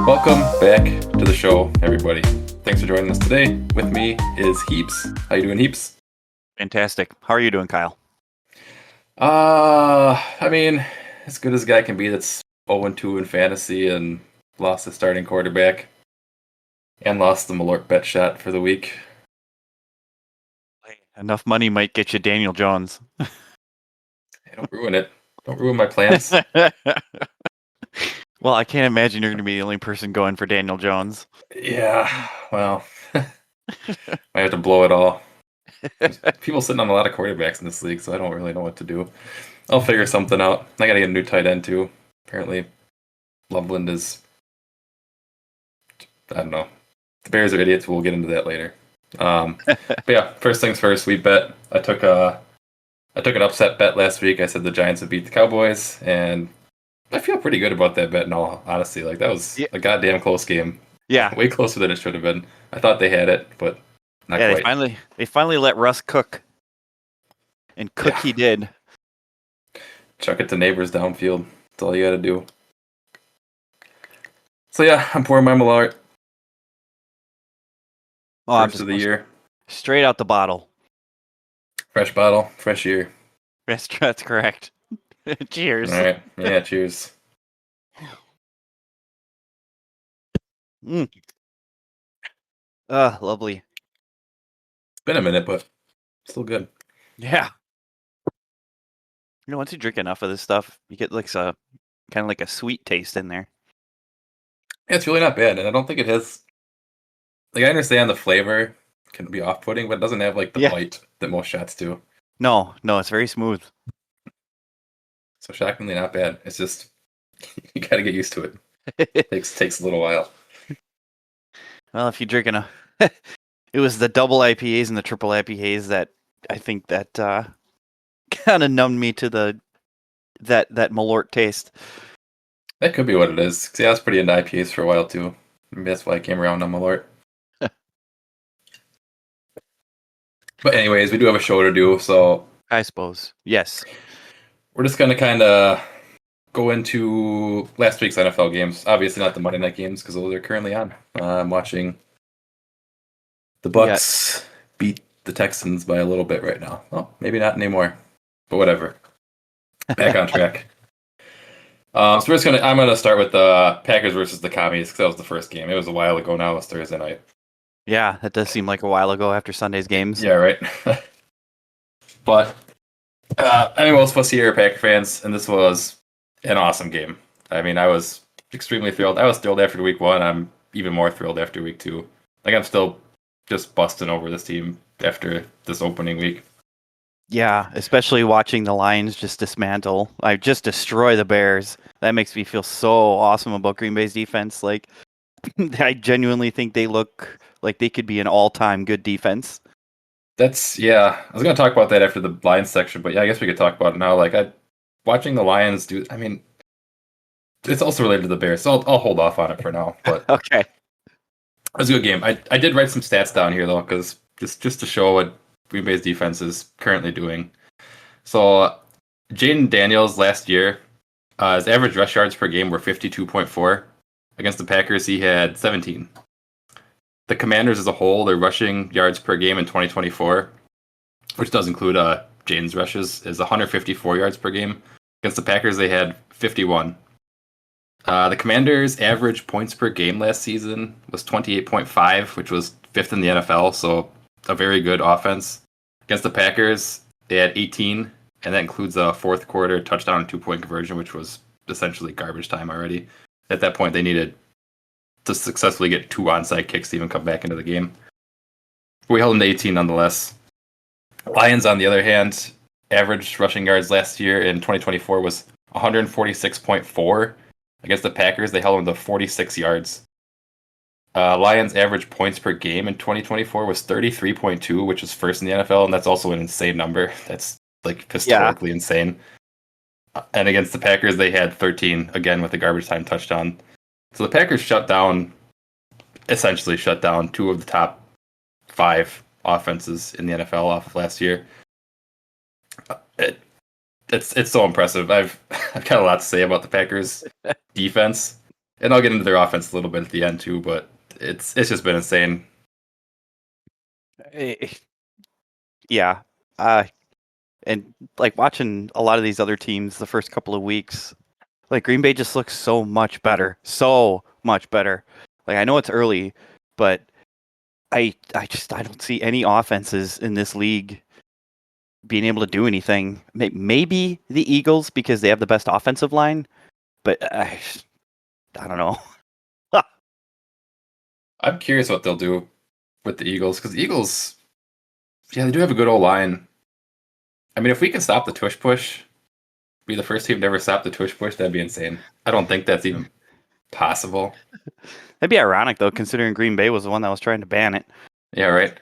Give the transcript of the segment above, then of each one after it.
Welcome back to the show, everybody. Thanks for joining us today. With me is Heaps. How you doing, Heaps? Fantastic. How are you doing, Kyle? I mean, as good as a guy can be that's 0-2 in fantasy and lost the starting quarterback and lost the Malort bet shot for the week. Enough money might get you Daniel Jones. Hey, don't ruin it. Don't ruin my plans. Well, I can't imagine you're going to be the only person going for Daniel Jones. Yeah, well, I have to blow it all. There's people sitting on a lot of quarterbacks in this league, so I don't really know what to do. I'll figure something out. I gotta get a new tight end too. Apparently, Loveland is. I don't know. The Bears are idiots. We'll get into that later. But yeah, first things first. We bet. I took an upset bet last week. I said the Giants would beat the Cowboys, and I feel pretty good about that bet. In all honesty, like that was a goddamn close game. Yeah, Way closer than it should have been. I thought they had it, but not quite. They finally let Russ cook, and cook he did. Chuck it to neighbors downfield. That's all you got to do. So yeah, I'm pouring my Malort. First of the year. Straight out the bottle. Fresh bottle, fresh year. That's correct. Cheers. All right. Yeah, cheers. Lovely. It's been a minute, but still good. Yeah. Once you drink enough of this stuff, you get like kind of like a sweet taste in there. Yeah, it's really not bad, and I don't think it has. Like, I understand the flavor can be off-putting, but it doesn't have like the bite that most shots do. No, it's very smooth. So shockingly not bad. It's just you got to get used to it. It takes a little while. Well, if you drink enough, it was the double IPAs and the triple IPAs that I think that kind of numbed me to that Malort taste. That could be what it is. See, I was pretty into IPAs for a while too. Maybe that's why I came around on Malort. But anyways, we do have a show to do, so I suppose. Yes. We're just going to kind of go into last week's NFL games. Obviously not the Monday night games because those are currently on. I'm watching the Bucks beat the Texans by a little bit right now. Well, maybe not anymore, but whatever. Back on track. So I'm gonna start with the Packers versus the Commies because that was the first game. It was a while ago now. It was Thursday night. Yeah, that does seem like a while ago after Sunday's games. Yeah, right. But most of us here are Packer fans, and this was an awesome game. I mean, I was extremely thrilled. I was thrilled after week one. I'm even more thrilled after week two. Like, I'm still just busting over this team after this opening week. Yeah, especially watching the Lions just dismantle. Just destroy the Bears. That makes me feel so awesome about Green Bay's defense. Like, I genuinely think they look like they could be an all-time good defense. I was going to talk about that after the Lions section, but yeah, I guess we could talk about it now. Like, watching the Lions do, I mean, it's also related to the Bears, so I'll hold off on it for now. But okay. It was a good game. I did write some stats down here, though, because just to show what Green Bay's defense is currently doing. So, Jaden Daniels last year, his average rush yards per game were 52.4. Against the Packers, he had 17. The Commanders as a whole, their rushing yards per game in 2024, which does include Jaden's rushes, is 154 yards per game. Against the Packers, they had 51. The Commanders' average points per game last season was 28.5, which was fifth in the NFL, so a very good offense. Against the Packers, they had 18, and that includes a fourth quarter touchdown and 2-point conversion, which was essentially garbage time already. At that point, they needed to successfully get 2 onside kicks to even come back into the game. We held them to 18 nonetheless. Lions, on the other hand, average rushing yards last year in 2024 was 146.4. Against the Packers, they held them to 46 yards. Lions' average points per game in 2024 was 33.2, which is first in the NFL, and that's also an insane number. That's like historically insane. And against the Packers, they had 13, again with the garbage time touchdown. So the Packers essentially shut down 2 of the top 5 offenses in the NFL off of last year. It's so impressive. I've got a lot to say about the Packers defense. And I'll get into their offense a little bit at the end too, but it's just been insane. Eh, yeah. And like watching a lot of these other teams the first couple of weeks, like Green Bay just looks so much better. So much better. Like I know it's early, but I don't see any offenses in this league being able to do anything. Maybe the Eagles because they have the best offensive line, but I don't know. I'm curious what they'll do with the Eagles because Eagles, yeah, they do have a good old line. I mean, if we can stop the tush push, be the first team to ever stop the tush push, that'd be insane. I don't think that's even possible. That'd be ironic though, considering Green Bay was the one that was trying to ban it. Yeah, right.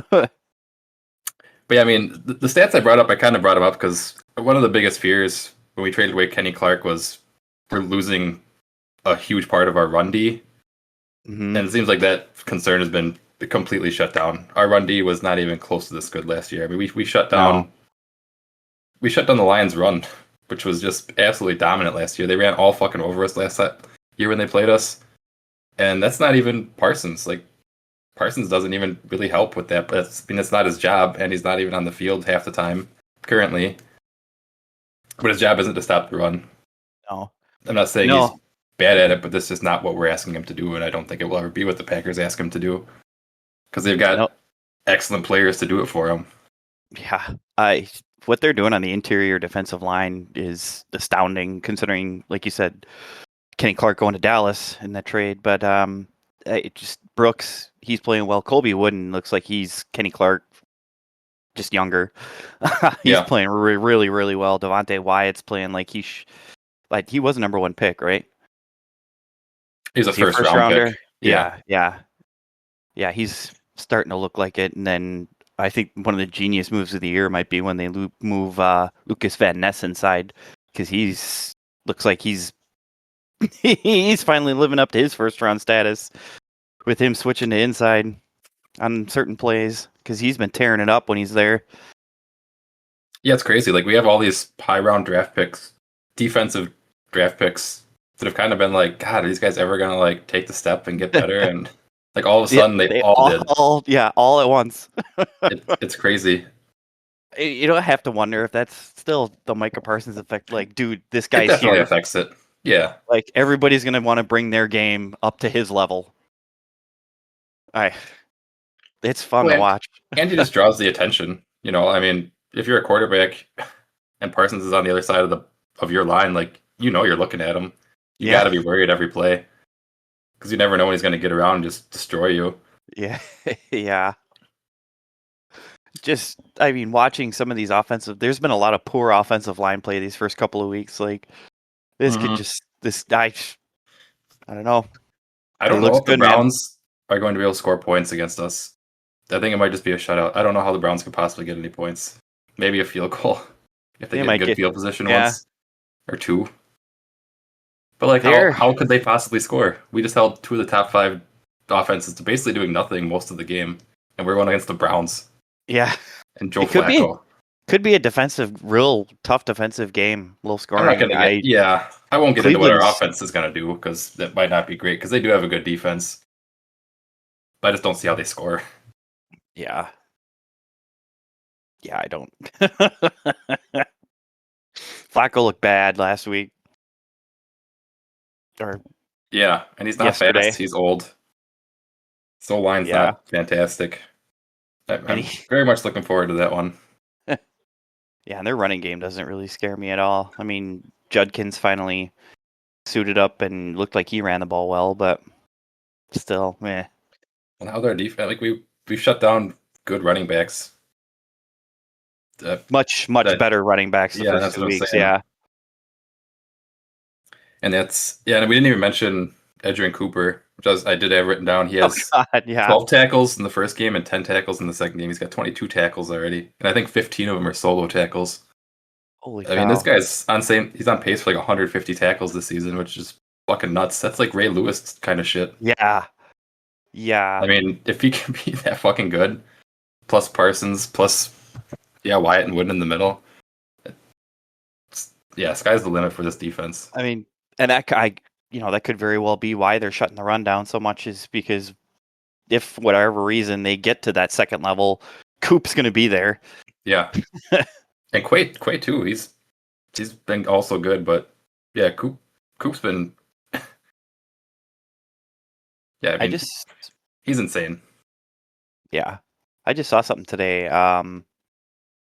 But yeah, I mean, the stats I brought up, I kind of brought them up because one of the biggest fears when we traded away Kenny Clark was we're losing a huge part of our run D. Mm-hmm. And it seems like that concern has been completely shut down. Our run D was not even close to this good last year. I mean, we shut down the Lions' run, which was just absolutely dominant last year. They ran all fucking over us last year when they played us, and that's not even Parsons. Like Parsons doesn't even really help with that. But it's not his job, and he's not even on the field half the time currently. But his job isn't to stop the run. No, I'm not saying he's bad at it, but this is not what we're asking him to do, and I don't think it will ever be what the Packers ask him to do because they've got excellent players to do it for him. Yeah, what they're doing on the interior defensive line is astounding, considering, like you said, Kenny Clark going to Dallas in that trade. But it just Brooks, he's playing well. Colby Wooden looks like he's Kenny Clark, just younger. He's playing really, really well. Devontae Wyatt's playing like he was a number one pick, right? He's a first rounder. Pick. Yeah. He's starting to look like it. And then I think one of the genius moves of the year might be when they move Lucas Van Ness inside because looks like he's finally living up to his first round status with him switching to inside on certain plays because he's been tearing it up when he's there. Yeah, it's crazy. Like we have all these high round draft picks, defensive draft picks that have kind of been like, God, are these guys ever gonna like take the step and get better? And like all of a sudden they all did. All at once. It's crazy. You don't have to wonder if that's still the Micah Parsons effect. Like, dude, this guy's it definitely here. Affects it. Yeah. Like everybody's gonna want to bring their game up to his level. It's fun to watch. And he just draws the attention. You know, I mean, if you're a quarterback and Parsons is on the other side of your line, like you're looking at him. You got to be worried every play because you never know when he's going to get around and just destroy you. Yeah, yeah. Just, I mean, watching some of these there's been a lot of poor offensive line play these first couple of weeks. Like this could I don't know. I don't know if the Browns are going to be able to score points against us. I think it might just be a shutout. I don't know how the Browns could possibly get any points. Maybe a field goal if they get good field position once or two. But like, how could they possibly score? We just held two of the top 5 offenses to basically doing nothing most of the game, and we're going against the Browns. Yeah, and Joe Flacco. Could be a real tough defensive game, low scoring. I'm not gonna I won't get into what our offense is gonna do because that might not be great because they do have a good defense. But I just don't see how they score. Yeah, I don't. Flacco looked bad last week. And he's not fast. He's old. So line's not fantastic. I'm very much looking forward to that one. Yeah, and their running game doesn't really scare me at all. I mean, Judkins finally suited up and looked like he ran the ball well, but still, meh. And how their defense, like we've shut down good running backs. Much better running backs the first 2 weeks. Yeah. And and we didn't even mention Edgerrin Cooper, which I did have written down. He has 12 tackles in the first game and 10 tackles in the second game. He's got 22 tackles already, and I think 15 of them are solo tackles. Holy cow. I mean, this guy's he's on pace for like 150 tackles this season, which is fucking nuts. That's like Ray Lewis kind of shit. Yeah. I mean, if he can be that fucking good, plus Parsons, plus Wyatt and Wooden in the middle. Sky's the limit for this defense. I mean, and that guy, that could very well be why they're shutting the run down so much, is because if for whatever reason they get to that second level, Coop's going to be there. Yeah, and Quay too. He's been also good, but yeah, Coop's been. Yeah, I mean, he's insane. Yeah, I just saw something today.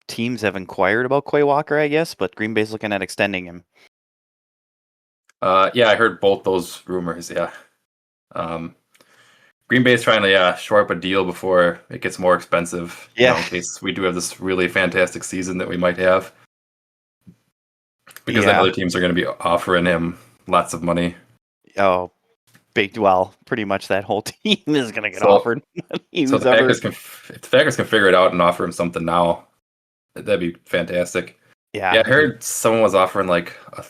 Teams have inquired about Quay Walker, I guess, but Green Bay's looking at extending him. Yeah, I heard both those rumors. Yeah, Green Bay's trying to shore up a deal before it gets more expensive. Yeah, in case we do have this really fantastic season that we might have, because then other teams are going to be offering him lots of money. Oh, pretty much that whole team is going to get offered money. So if the Packers can figure it out and offer him something now, that'd be fantastic. Yeah, I heard someone was offering like a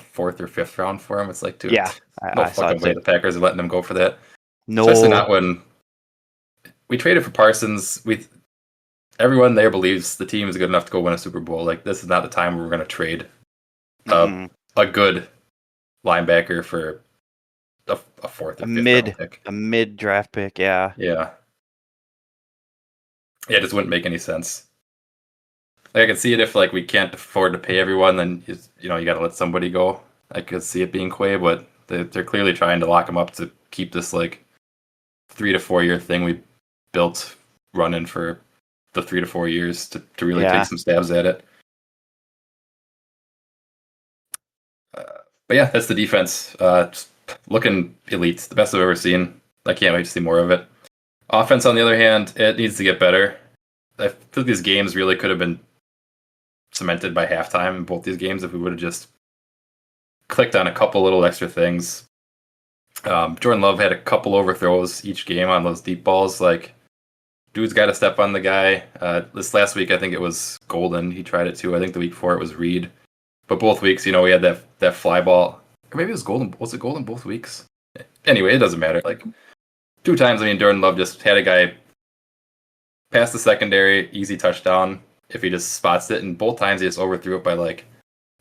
fourth or fifth round for him. It's like, dude, no fucking way the Packers are letting him go for that. No, especially not when we traded for Parsons. Everyone there believes the team is good enough to go win a Super Bowl. Like, this is not the time where we're going to trade a good linebacker for a fourth or fifth round pick. A mid draft pick. Yeah. It just wouldn't make any sense. Like, I can see it if like we can't afford to pay everyone, then you got to let somebody go. I could see it being Quay, but they're clearly trying to lock him up to keep this like 3 to 4 year thing we built running for the 3 to 4 years to really take some stabs at it. But yeah, that's the defense. Looking elite, the best I've ever seen. I can't wait to see more of it. Offense, on the other hand, it needs to get better. I feel these games really could have been cemented by halftime in both these games if we would have just clicked on a couple little extra things. Jordan Love had a couple overthrows each game on those deep balls. Like, dude's got to step on the guy. This last week, I think it was Golden. He tried it too. I think the week before it was Reed. But both weeks, we had that fly ball. Or maybe it was Golden. Was it Golden both weeks? Anyway, it doesn't matter. Like, 2 times, Jordan Love just had a guy pass the secondary, easy touchdown if he just spots it. And both times he just overthrew it by like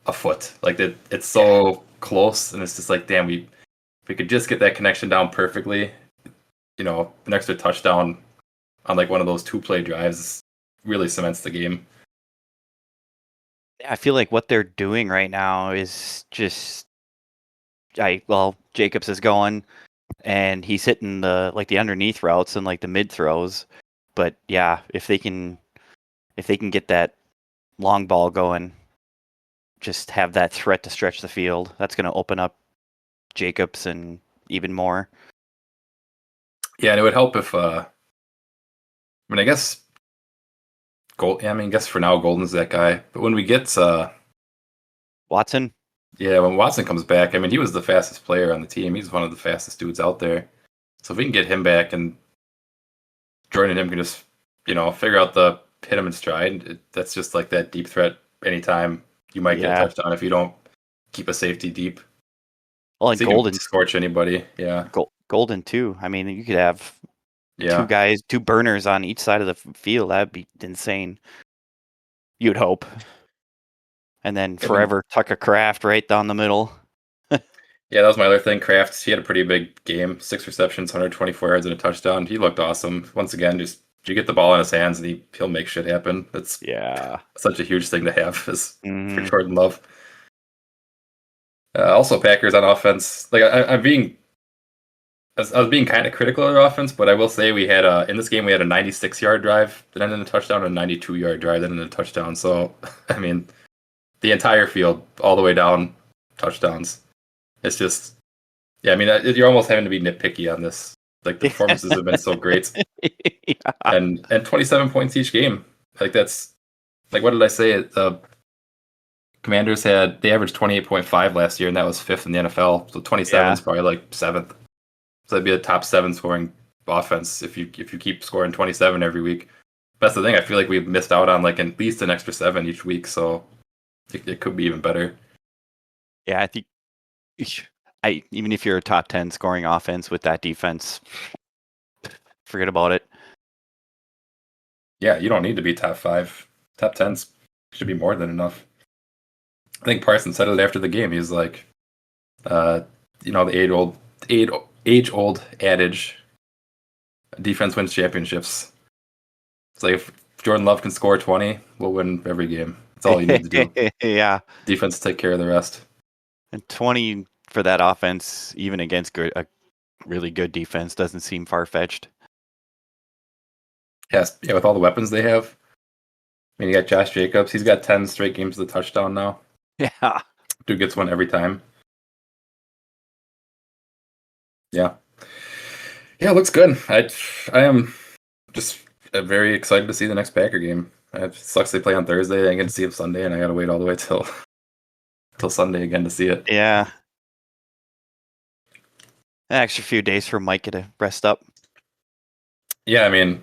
a foot. Like, it's so close. And it's just like, damn, we could just get that connection down perfectly. An extra touchdown on like one of those 2-play drives really cements the game. I feel like what they're doing right now is just, Jacobs is going and he's hitting the underneath routes and like the mid throws. But yeah, if they can get that long ball going, just have that threat to stretch the field, that's going to open up Jacobs and even more. Yeah, and it would help if I guess I guess for now Golden's that guy. But when we get Watson, when Watson comes back, he was the fastest player on the team. He's one of the fastest dudes out there. So if we can get him back and Jordan and him can just figure out the hit him in stride, that's just like that deep threat. Anytime you might get a touchdown if you don't keep a safety deep. Well, and Golden scorch anybody. Yeah, Golden too. You could have 2 burners on each side of the field. That'd be insane. You'd hope. And then forever Tucker Kraft right down the middle. Yeah, that was my other thing. Kraft, he had a pretty big game. 6 receptions, 124 yards, and a touchdown. He looked awesome. Once again, just you get the ball in his hands and he'll make shit happen. That's such a huge thing to have for Jordan Love. Also, Packers on offense. Like I was being kind of critical of their offense, but I will say we had in this game we had a 96-yard drive that ended in a touchdown and a 92-yard drive that ended in a touchdown. So the entire field all the way down touchdowns. It's just you're almost having to be nitpicky on this. Like, the performances have been so great, and 27 points each game. Like, that's like, what did I say? The Commanders they averaged 28.5 last year, and that was 5th in the NFL. So 27 is probably like 7th. So that'd be a top 7 scoring offense if you keep scoring 27 every week. That's the thing. I feel like we've missed out on like at least an extra 7 each week, so it could be even better. Yeah, I think even if you're a top 10 scoring offense with that defense, forget about it. Yeah, you don't need to be top 5. Top 10s should be more than enough. I think Parsons said it after the game. He's like, the age old adage, defense wins championships. It's like if Jordan Love can score 20, we'll win every game. That's all you need to do. Yeah, Defense take care of the rest. and 20 for that offense, even against a really good defense, doesn't seem far fetched. Yes, yeah, with all the weapons they have. I mean, you got Josh Jacobs. He's got 10 straight games of the touchdown now. Yeah, Dude gets one every time. Yeah. Yeah, it looks good. I am just very excited to see the next Packer game. It sucks they play on Thursday. I get to see them Sunday, and I got to wait all the way till Sunday again to see it. yeah. An extra few days for Micah to rest up. Yeah, I mean,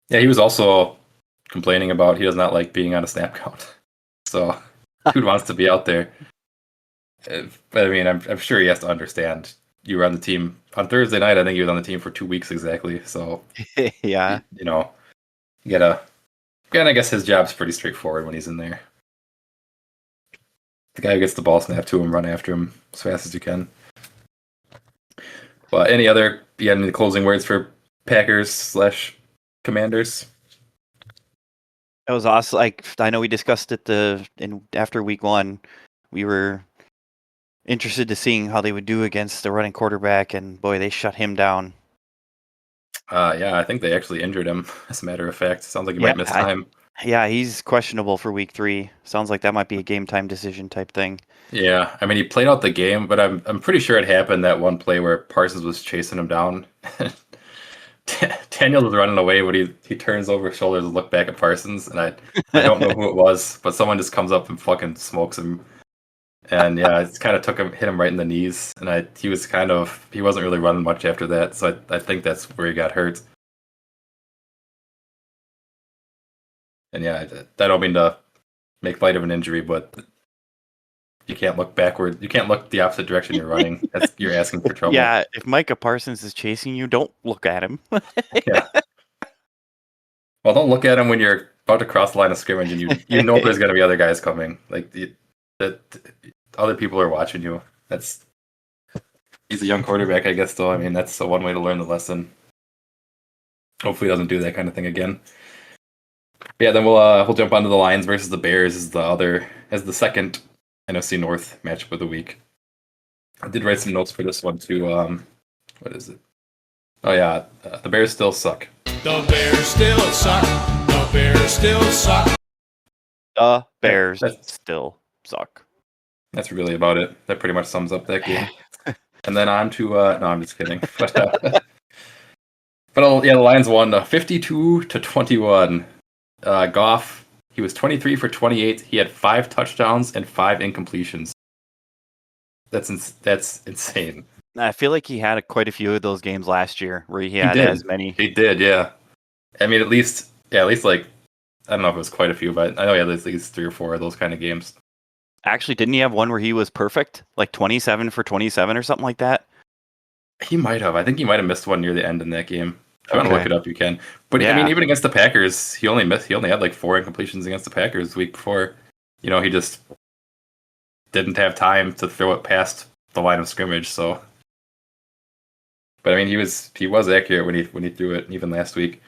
yeah, he was also complaining about he does not like being on a snap count. So, dude wants to be out there. But I mean, I'm sure he has to understand. You were on the team on Thursday night. I think he was on the team for 2 weeks exactly. So, Yeah, you gotta. And I guess his job's pretty straightforward when he's in there. The guy who gets the ball snapped to him, run after him as fast as you can. But any closing words for Packers/Commanders? that was awesome. Like, I know we discussed it after week 1. We were interested to seeing how they would do against the running quarterback, and boy, they shut him down. Yeah, I think they actually injured him. As a matter of fact, sounds like he might miss time. Yeah, he's questionable for week 3. Sounds like that might be a game time decision type thing. Yeah, I mean he played out the game, but I'm pretty sure it happened that one play where Parsons was chasing him down. Daniels was running away, but he turns over his shoulders to look back at Parsons, and I don't know who it was, but someone just comes up and fucking smokes him. And yeah, it kind of hit him right in the knees, and he wasn't really running much after that, so I think that's where he got hurt. And yeah, I don't mean to make light of an injury, but you can't look backward. You can't look the opposite direction you're running. You're asking for trouble. Yeah, if Micah Parsons is chasing you, don't look at him. Yeah. Well, don't look at him when you're about to cross the line of scrimmage and you know there's going to be other guys coming. Like that, other people are watching you. He's a young quarterback, I guess. Though I mean, that's the one way to learn the lesson. Hopefully, he doesn't do that kind of thing again. Yeah, then we'll jump onto the Lions versus the Bears as the second NFC North matchup of the week. I did write some notes for this one too. What is it? Oh yeah, the Bears still suck. The Bears still suck. The Bears still suck. The Bears still suck. That's really about it. That pretty much sums up that game. And then on to no, I'm just kidding. But the Lions won 52-21. Goff, he was 23 for 28. He had 5 touchdowns and 5 incompletions. That's insane. I feel like he had quite a few of those games last year where he had as many. He did, yeah. I mean, at least like, I don't know if it was quite a few, but I know he had at least 3 or 4 of those kind of games. Actually, didn't he have one where he was perfect? Like 27 for 27 or something like that? He might have. I think he might have missed one near the end in that game. If you want to look it up, you can. But yeah. I mean, even against the Packers, he only had like 4 incompletions against the Packers the week before. He just didn't have time to throw it past the line of scrimmage. So, but I mean, he was accurate when he threw it, even last week.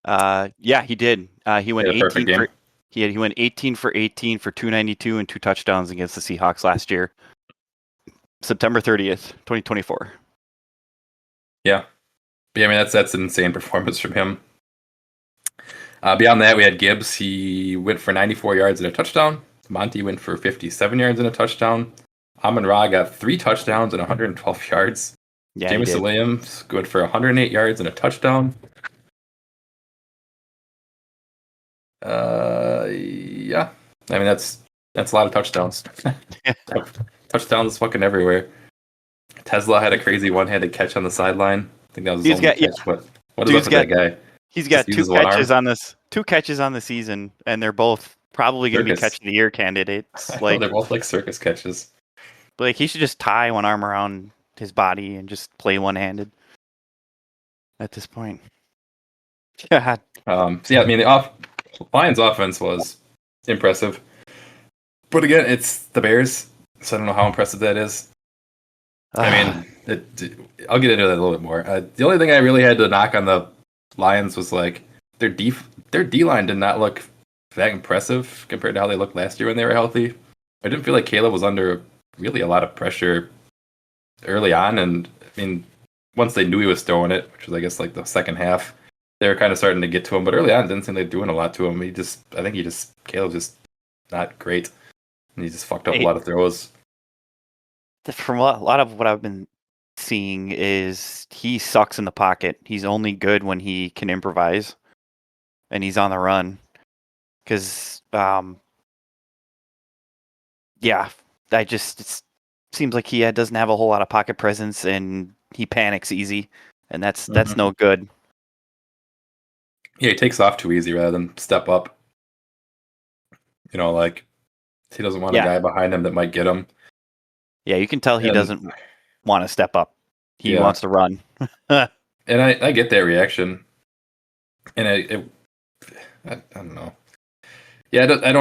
Yeah, he did. He went 18 for he went 18 for 18 for 292 and 2 touchdowns against the Seahawks last year. September 30th, 2024. Yeah. I mean, that's an insane performance from him. Beyond that, we had Gibbs. He went for 94 yards and a touchdown. Monty went for 57 yards and a touchdown. Amon-Ra got 3 touchdowns and 112 yards. Yeah, Jameson Williams went for 108 yards and a touchdown. Yeah. I mean, that's a lot of touchdowns. Touchdowns fucking everywhere. Tesla had a crazy one-handed catch on the sideline. I think that was his only catch. Yeah. What is up with that guy? He's got 2 catches on the season, and they're both probably going to be catch of the year candidates. Like they're both like circus catches. Like he should just tie one arm around his body and just play one-handed. At this point. God. So yeah, I mean the Lions offense was impressive, but again, it's the Bears, so I don't know how impressive that is. I mean, I'll get into that a little bit more. The only thing I really had to knock on the Lions was like their D line did not look that impressive compared to how they looked last year when they were healthy. I didn't feel like Caleb was under really a lot of pressure early on, and I mean, once they knew he was throwing it, which was I guess like the second half, they were kind of starting to get to him. But early on, it didn't seem like doing a lot to him. I think Caleb's just not great, and he just fucked up a lot of throws. From a lot of what I've been seeing is he sucks in the pocket. He's only good when he can improvise, and he's on the run. Because, it seems like he doesn't have a whole lot of pocket presence, and he panics easy, and that's no good. Yeah, he takes off too easy rather than step up. You know, like he doesn't want a guy behind him that might get him. Yeah, you can tell he doesn't want to step up. He wants to run. And I get that reaction. And I don't know. Yeah, I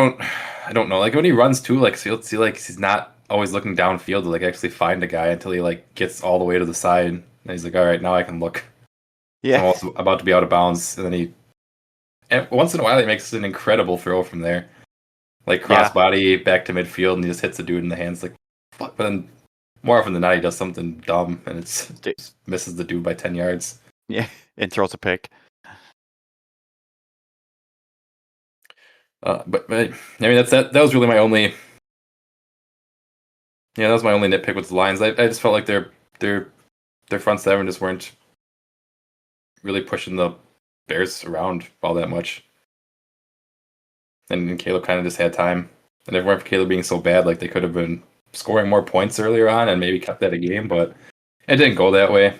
don't know. Like when he runs too, like you'll see like he's not always looking downfield to like actually find a guy until he like gets all the way to the side. And he's like, all right, now I can look. Yeah. I'm also about to be out of bounds. And then once in a while he makes an incredible throw from there. Like crossbody back to midfield, and he just hits the dude in the hands like fuck. But then more often than not, he does something dumb, and it misses the dude by 10 yards. Yeah, and throws a pick. But I mean, that was really my only. Yeah, that was my only nitpick with the Lions. I just felt like their front seven just weren't really pushing the Bears around all that much. And Caleb kind of just had time. And if it weren't for Caleb being so bad, like they could have been scoring more points earlier on and maybe kept that a game, but it didn't go that way.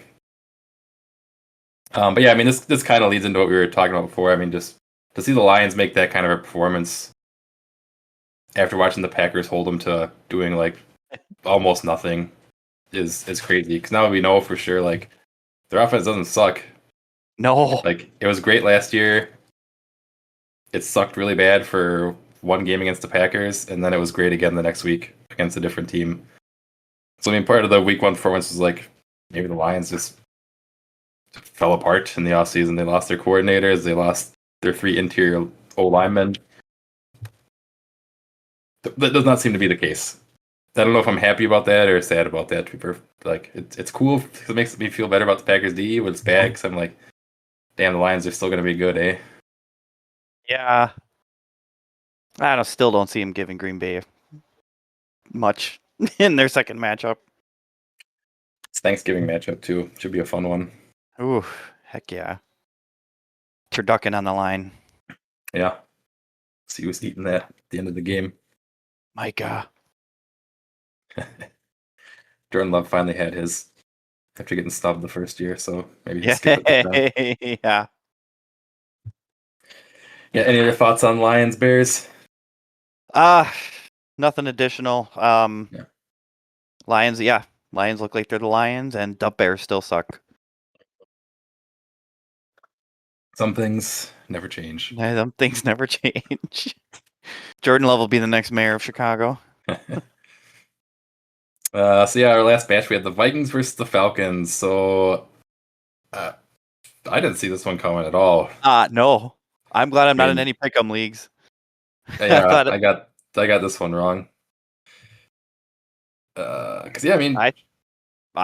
But yeah, I mean, this kind of leads into what we were talking about before. I mean, just to see the Lions make that kind of a performance after watching the Packers hold them to doing like almost nothing is crazy. Because now we know for sure, like their offense doesn't suck. No, like it was great last year. It sucked really bad for one game against the Packers, and then it was great again the next week against a different team. So I mean, part of the week one performance was like maybe the Lions just fell apart in the offseason. They lost their coordinators. They lost their 3 interior O linemen. That does not seem to be the case. I don't know if I'm happy about that or sad about that. Like it's cool because it makes me feel better about the Packers D, but it's bad because I'm like, damn, the Lions are still going to be good, eh? Yeah. I still don't see him giving Green Bay much in their second matchup. It's Thanksgiving matchup too. Should be a fun one. Ooh, heck yeah. Turducken on the line. Yeah. See who's eating that at the end of the game. Micah. Jordan Love finally had his after getting snubbed the first year, so maybe he'll skip it. Yeah. Yeah, any other thoughts on Lions Bears? Nothing additional. Lions, Lions look like they're the Lions, and the Bears still suck. Some things never change. Yeah, some things never change. Jordan Love will be the next mayor of Chicago. So yeah, our last match we had the Vikings versus the Falcons. So I didn't see this one coming at all. No. I'm glad I'm not in any pick'em leagues. Yeah, I got this one wrong. Because I mean, I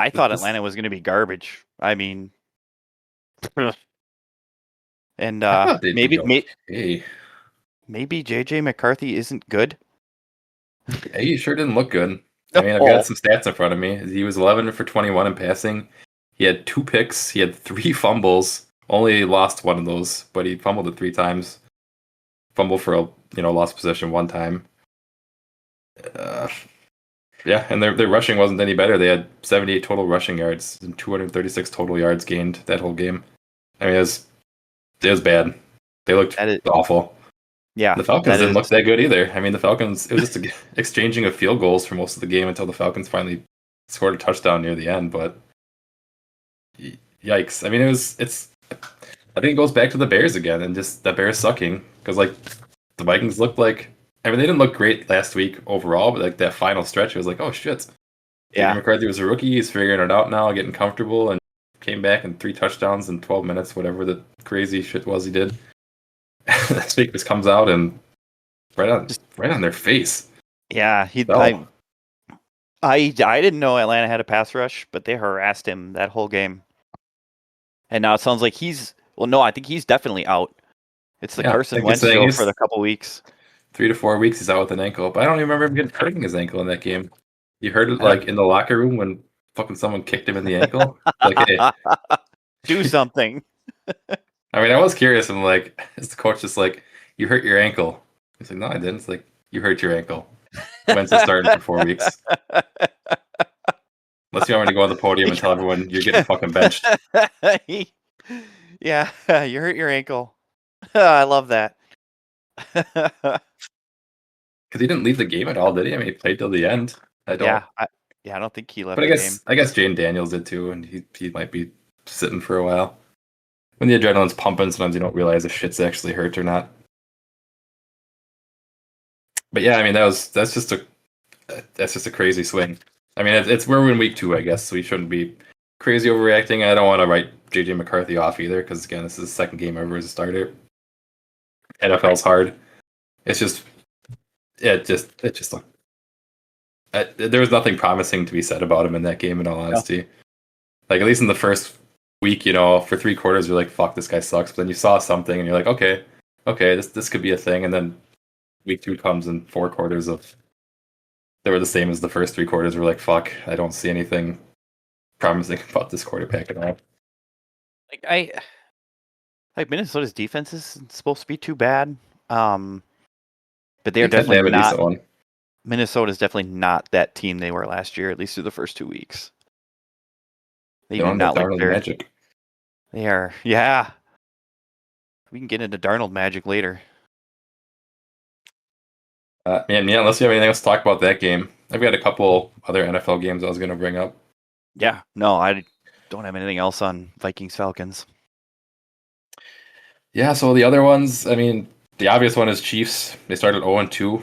thought Atlanta was going to be garbage. I mean, and maybe JJ McCarthy isn't good. He sure didn't look good. I mean, I've got some stats in front of me. He was 11 for 21 in passing. He had 2 picks. He had 3 fumbles. Only lost one of those, but he fumbled it 3 times. Fumble for a lost possession 1 time. Yeah, and their rushing wasn't any better. They had 78 total rushing yards and 236 total yards gained that whole game. I mean, it was bad. They looked awful. Yeah, the Falcons didn't look that good either. I mean, the Falcons, it was just exchanging of field goals for most of the game until the Falcons finally scored a touchdown near the end. But yikes! I mean, I think it goes back to the Bears again, and just the Bears sucking because like the Vikings looked like. I mean, they didn't look great last week overall, but like that final stretch, it was like, oh shit, JJ Yeah. McCarthy was a rookie. He's figuring it out now, getting comfortable, and came back in 3 touchdowns in 12 minutes, whatever the crazy shit was he did. This week just comes out and right on their face. Yeah, So, I didn't know Atlanta had a pass rush, but they harassed him that whole game. And now it sounds like I think he's definitely out. It's the yeah, Carson like you're Wentz saying, show he's for the couple weeks. 3 to 4 weeks he's out with an ankle. But I don't even remember him getting hurting his ankle in that game. You heard it I don't- like in the locker room when fucking someone kicked him in the ankle. Like, hey, Do something. I mean, I was curious and like, is the coach just like, you hurt your ankle? He's like, no, I didn't. It's like, you hurt your ankle. Wentz is starting for 4 weeks. Unless you want me to go on the podium and tell everyone you're getting fucking benched. Yeah, you hurt your ankle. I love that. Because he didn't leave the game at all, did he? I mean, he played till the end. I don't. I don't think he left But I the guess game. I guess Jane Daniels did too, and he might be sitting for a while. When the adrenaline's pumping, sometimes you don't realize if shit's actually hurt or not. But yeah, I mean that's just a crazy swing. I mean we're in week 2, I guess, so we shouldn't be crazy overreacting. I don't want to write JJ McCarthy off either, because again, this is his second game ever as a starter. NFL's hard. It's just it just looked. There was nothing promising to be said about him in that game, in all honesty. Like, at least in the first week, for 3 quarters, you're like, fuck, this guy sucks. But then you saw something and you're like, okay, this could be a thing. And then week 2 comes and 4 quarters they were the same as the first 3 quarters. We're like, fuck, I don't see anything promising about this quarterback at all. Like Minnesota's defense is supposed to be too bad. But they're They definitely have a not. decent one. Minnesota's definitely not that team they were last year, at least through the first 2 weeks. They do don't not have look Darnold their magic. They are, yeah. We can get into Darnold magic later. Unless you have anything else to talk about that game. I've got a couple other NFL games I was going to bring up. Yeah, no, I don't have anything else on Vikings Falcons. Yeah, so the other ones, I mean, the obvious one is Chiefs. They started 0-2,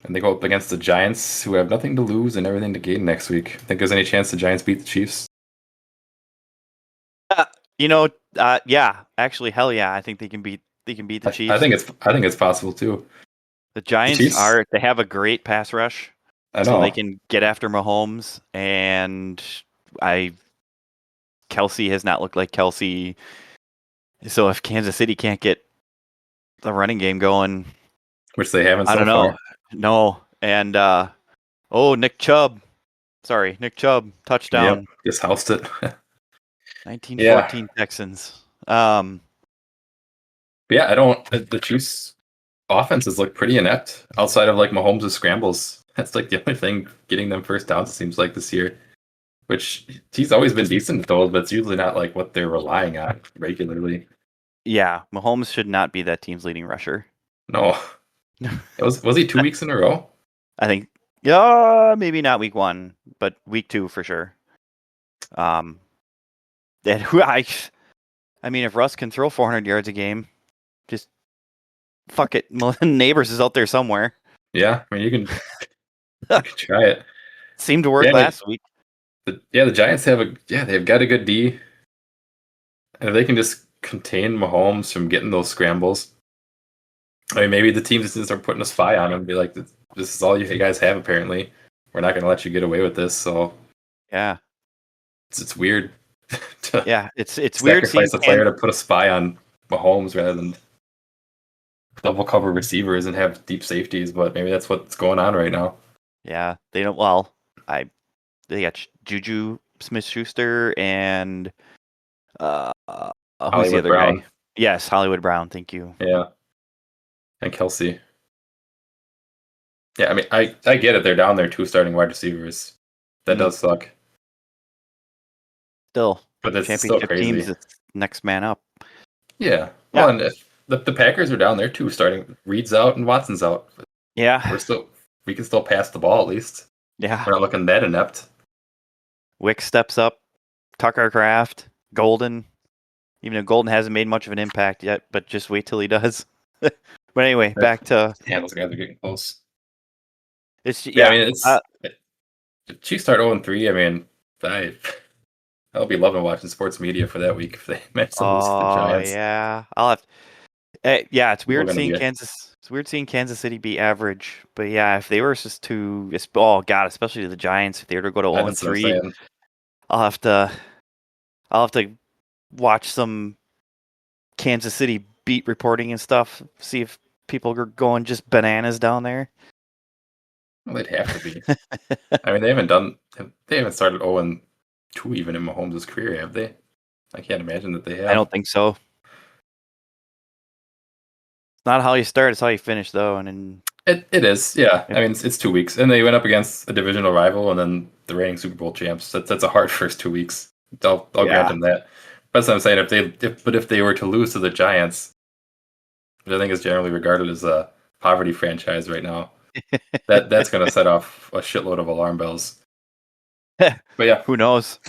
and they go up against the Giants, who have nothing to lose and everything to gain next week. Think there's any chance the Giants beat the Chiefs? Yeah, actually, hell yeah, I think they can beat the Chiefs. I think it's possible too. The Giants Chiefs? they have a great pass rush, I know. so they can get after Mahomes, and Kelsey has not looked like Kelsey. So if Kansas City can't get the running game going, Which they haven't I so don't know. far. No, and Nick Chubb. Sorry, Nick Chubb touchdown. Yep, just housed it. 1914 Texans. Yeah, the Chiefs offenses look pretty inept outside of like Mahomes' scrambles. That's like the only thing getting them first downs, it seems like, this year. Which he's always been decent at those, but it's usually not like what they're relying on regularly. Yeah, Mahomes should not be that team's leading rusher. No. Was he 2 weeks in a row? I think maybe not week 1, but week 2 for sure. I mean, if Russ can throw 400 yards a game, just fuck it. Neighbors is out there somewhere. Yeah, I mean, you can try it. Seemed to work last week. The Giants they've got a good D. And if they can just contain Mahomes from getting those scrambles, I mean, maybe the team just start putting a spy on him and be like, this is all you guys have, apparently. We're not going to let you get away with this. So yeah, it's weird. It's weird. Sacrifice a player to put a spy on Mahomes rather than double cover receivers and have deep safeties, but maybe that's what's going on right now. Yeah, they don't. Well, they got Juju Smith-Schuster and who's Hollywood the other Brown. guy? Yes, Hollywood Brown. Thank you. Yeah, and Kelsey. Yeah, I mean, I get it. They're down there 2 starting wide receivers. That does suck. Still, But it's still championship crazy. teams, it's next man up. Yeah. Well, and if the Packers are down there too, starting Reed's out and Watson's out. Yeah, we can still pass the ball at least. yeah. We're not looking that inept. Wick steps up. Tucker Kraft, Golden. Even though Golden hasn't made much of an impact yet, but just wait till he does. But anyway, back to Yeah, those guys are getting close. it's Yeah, I mean, the Chiefs start 0-3. I mean, I'll be loving watching sports media for that week if they manage to lose to the Oh Giants. yeah, I'll have. Yeah, it's People are weird gonna seeing be Kansas. It's weird seeing Kansas City be average, but yeah, if they were just to, oh god, especially the Giants, if they were to go to 0 and that's what I'm 3, saying. I'll have to, watch some Kansas City beat reporting and stuff. See if people are going just bananas down there. Well, they'd have to be. I mean, they haven't started 0-2 even in Mahomes' career, have they? I can't imagine that they have. I don't think so. It's not how you start; it's how you finish, though. And then It is, yeah. I mean, it's 2 weeks, and they went up against a divisional rival, and then the reigning Super Bowl champs. That's a hard first 2 weeks. I'll grant them that. That's what I'm saying. If they were to lose to the Giants, which I think is generally regarded as a poverty franchise right now, that's going to set off a shitload of alarm bells. But yeah, who knows?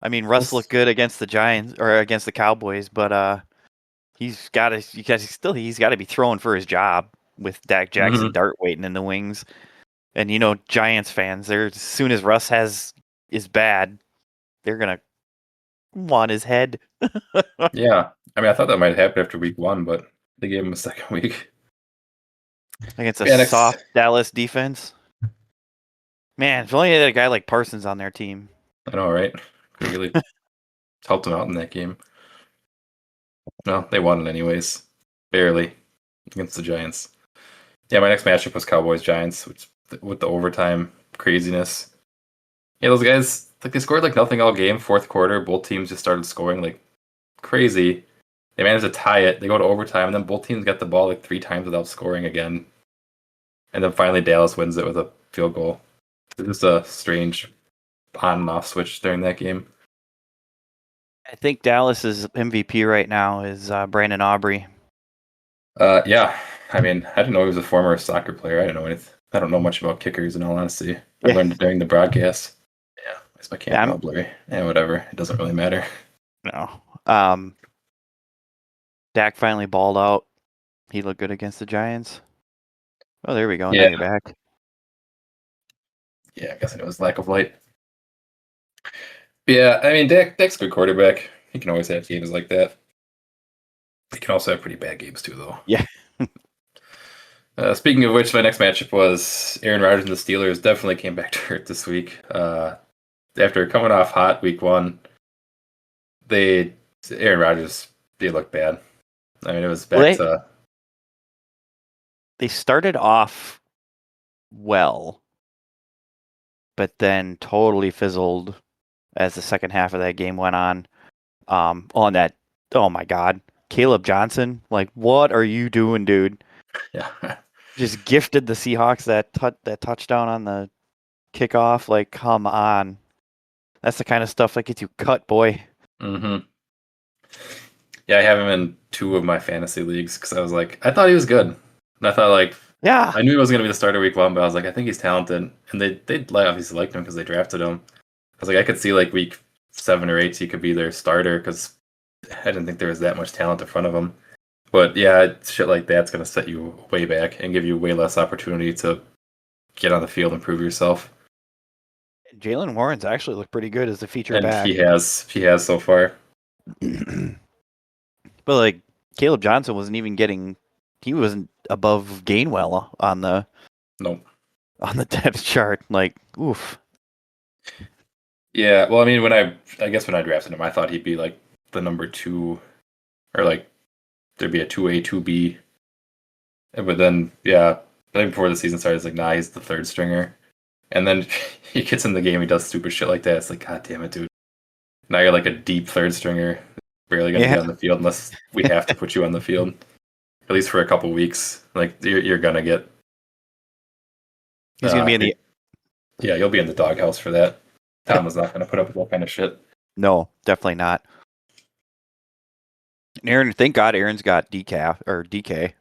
I mean, Russ looked good against the Giants or against the Cowboys, but he's got to be throwing for his job with Dak Jackson dart waiting in the wings. And Giants fans, they're as soon as Russ is bad, they're gonna want his head. yeah. I mean, I thought that might happen after week 1, but they gave him a second week against a soft Dallas defense. Man, if only they had a guy like Parsons on their team. I know, right? Really helped them out in that game. No, they won it anyways, barely against the Giants. Yeah, my next matchup was Cowboys-Giants, which with the overtime craziness. Yeah, those guys they scored like nothing all game. Fourth quarter, both teams just started scoring like crazy. They managed to tie it. They go to overtime, and then both teams got the ball like 3 times without scoring again. And then finally, Dallas wins it with a field goal. It was a strange on and off switch during that game. I think Dallas's MVP right now is Brandon Aubrey. Yeah. I mean, I didn't know he was a former soccer player. I don't know much about kickers, in all honesty. I learned it during the broadcast. Yeah, it's my camera all blurry. Yeah, whatever. It doesn't really matter. No. Dak finally balled out. He looked good against the Giants. Oh, there we go. Yeah. Now you're back. Yeah, I guess it was lack of light. Yeah, I mean, Dak's a good quarterback. He can always have games like that. He can also have pretty bad games too, though. Yeah. Speaking of which, my next matchup was Aaron Rodgers and the Steelers. Definitely came back to hurt this week. After coming off hot week 1, Aaron Rodgers, they looked bad. I mean, it was back to... They started off well, but then totally fizzled as the second half of that game went on. On that, oh my God, Caleb Johnson, like, what are you doing, dude? Yeah. Just gifted the Seahawks that touchdown on the kickoff. Like, come on. That's the kind of stuff that gets you cut, boy. Mm-hmm. Yeah, I have him in 2 of my fantasy leagues because I thought he was good. And I thought, yeah, I knew he was going to be the starter week 1, but I was like, I think he's talented. And they obviously liked him because they drafted him. I was like, I could see week 7 or 8 he could be their starter because I didn't think there was that much talent in front of him. But yeah, shit like that's going to set you way back and give you way less opportunity to get on the field and prove yourself. Jaylen Warren's actually looked pretty good as the feature back. He has so far. But Caleb Johnson he wasn't above Gainwell on the depth chart. Oof. Yeah, well, I mean, I guess when I drafted him, I thought he'd be the number 2, or there'd be a 2A, 2B. But then, yeah, I think before the season started, it's nah, he's the 3rd stringer. And then he gets in the game, he does stupid shit like that. It's God damn it, dude. Now you're a deep 3rd stringer, barely gonna be on the field unless we have to put you on the field, at least for a couple weeks. You're gonna get. He's gonna be in the. Yeah, you'll be in the doghouse for that. Tom was not gonna put up with that kind of shit. No, definitely not. Aaron, thank God, Aaron's got DK.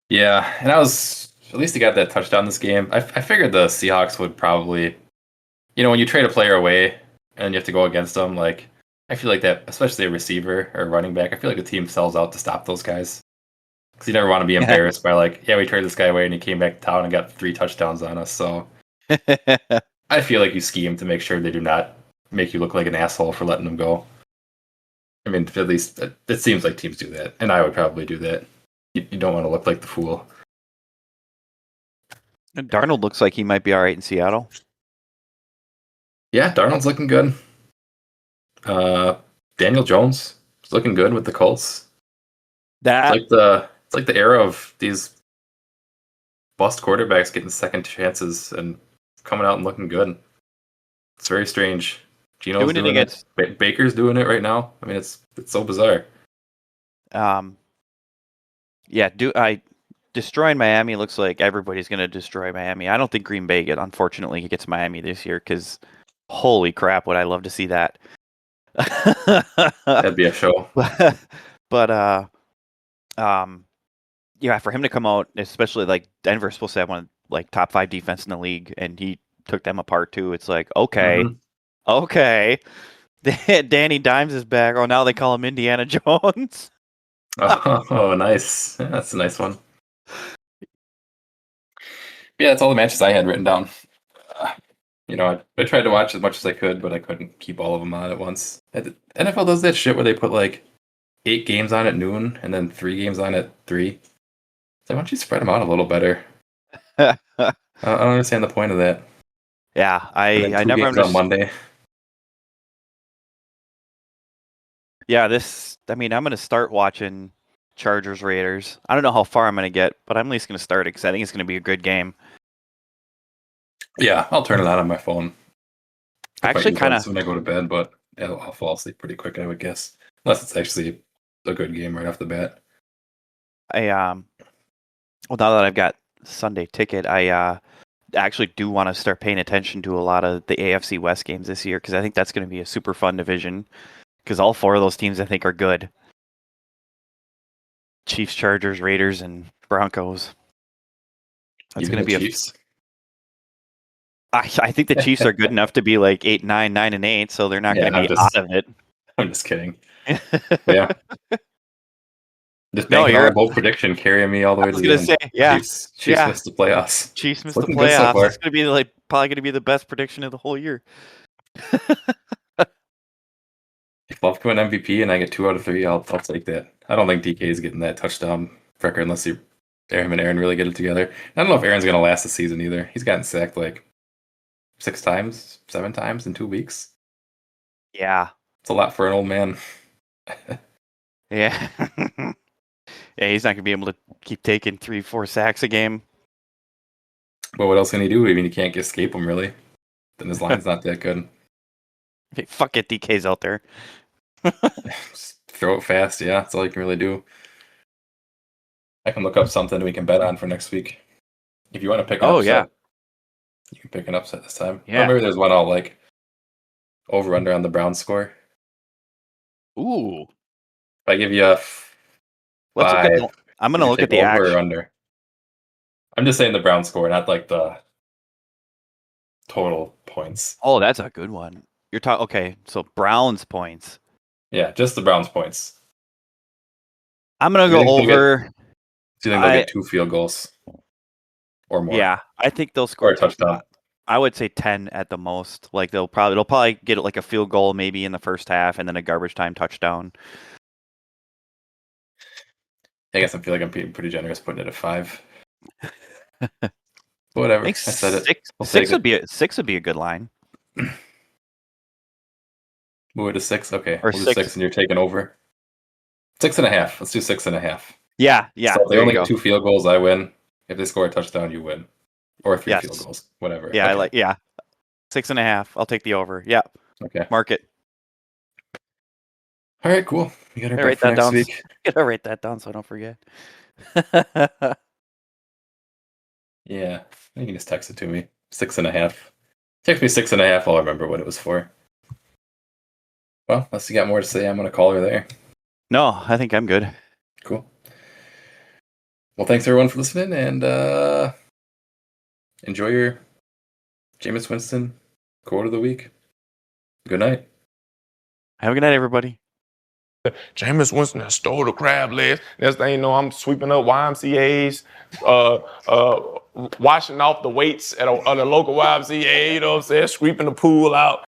Yeah, and at least he got that touchdown this game. I figured the Seahawks would probably, when you trade a player away and you have to go against them, I feel like that, especially a receiver or running back, I feel like the team sells out to stop those guys. Because you never want to be embarrassed by we traded this guy away and he came back to town and got 3 touchdowns on us. So I feel like you scheme to make sure they do not make you look like an asshole for letting them go. I mean, at least it seems like teams do that, and I would probably do that. You don't want to look like the fool. Darnold looks like he might be all right in Seattle. Yeah, Darnold's looking good. Daniel Jones is looking good with the Colts. It's like the era of these bust quarterbacks getting second chances and coming out and looking good. It's very strange. Geno's doing it. Baker's doing it right now. I mean, it's so bizarre. Destroying Miami looks like everybody's going to destroy Miami. I don't think Green Bay unfortunately gets Miami this year because holy crap, would I love to see that. That'd be a show. But yeah, for him to come out, especially like Denver's supposed to have one of like top 5 defense in the league, and he took them apart too. It's like, okay. Danny Dimes is back. Oh, now they call him Indiana Jones. Oh, nice. Yeah, that's a nice one. Yeah, that's all the matches I had written down. I tried to watch as much as I could, but I couldn't keep all of them on at once. NFL does that shit where they put like 8 games on at noon and then 3 games on at 3. So why don't you spread them out a little better? I don't understand the point of that. Yeah, I never understood. On Monday. Yeah, I'm going to start watching Chargers Raiders. I don't know how far I'm going to get, but I'm at least going to start it because I think it's going to be a good game. Yeah, I'll turn it on my phone. Actually, kind of when I go to bed, but I'll fall asleep pretty quick, I would guess, unless it's actually a good game right off the bat. Well, now that I've got Sunday ticket, I actually do want to start paying attention to a lot of the AFC West games this year because I think that's going to be a super fun division because all 4 of those teams I think are good. Chiefs, Chargers, Raiders, and Broncos. That's going to be Chiefs. I think the Chiefs are good enough to be like 8-9, 9-8, so they're not going to be out of it. I'm just kidding. Yeah. Just banking on a bold prediction, carrying me all the way to the end. I was going to say, yeah. Chiefs missed the playoffs. Chiefs missed the playoffs. So it's going to be probably going to be the best prediction of the whole year. If Love can win MVP and I get 2 out of 3, I'll take that. I don't think DK is getting that touchdown record unless him and Aaron really get it together. I don't know if Aaron's going to last the season either. He's gotten sacked like 6 times, 7 times in 2 weeks. Yeah. It's a lot for an old man. Yeah. Yeah, he's not going to be able to keep taking 3-4 sacks a game. But what else can he do? I mean, he can't escape him, really. Then his line's not that good. Hey, fuck it, DK's out there. Just throw it fast, yeah. That's all you can really do. I can look up something we can bet on for next week. If you want to pick an upset, you can pick an upset this time. Yeah. Or maybe there's one I'll like over-under on the Browns score. Ooh. If I give you a 5, I'm going to look at the over or under. I'm just saying the Browns score, not like the total points. Oh, that's a good one. You're talking okay, so Browns points. Yeah, just the Browns points. I'm going to go over. Do you think they'll get 2 field goals or more? Yeah, I think they'll score a touchdown. I would say 10 at the most. Like they'll probably get like a field goal maybe in the first half and then a garbage time touchdown. I guess I feel like I'm being pretty generous putting it at 5. Whatever. I said it. 6 would be a good line. Move it to 6. Okay. Or we'll do 6 and you're taking over. 6.5. Let's do 6.5. Yeah. So if they only get 2 field goals, I win. If they score a touchdown, you win. Or 3 field goals. Whatever. Yeah, okay. 6.5. I'll take the over. Yeah. Okay. Mark it. All right, cool. You gotta write that down. Week. Gotta write that down so I don't forget. Yeah. You can just text it to me. 6.5. Text me 6.5. I'll remember what it was for. Well, unless you got more to say, I'm gonna call her there. No, I think I'm good. Cool. Well, thanks everyone for listening, and enjoy your Jameis Winston quote of the week. Good night. Have a good night, everybody. Jameis Winston stole the crab legs. Next thing you know, I'm sweeping up YMCA's, washing off the weights at a local YMCA, you know what I'm saying? Sweeping the pool out.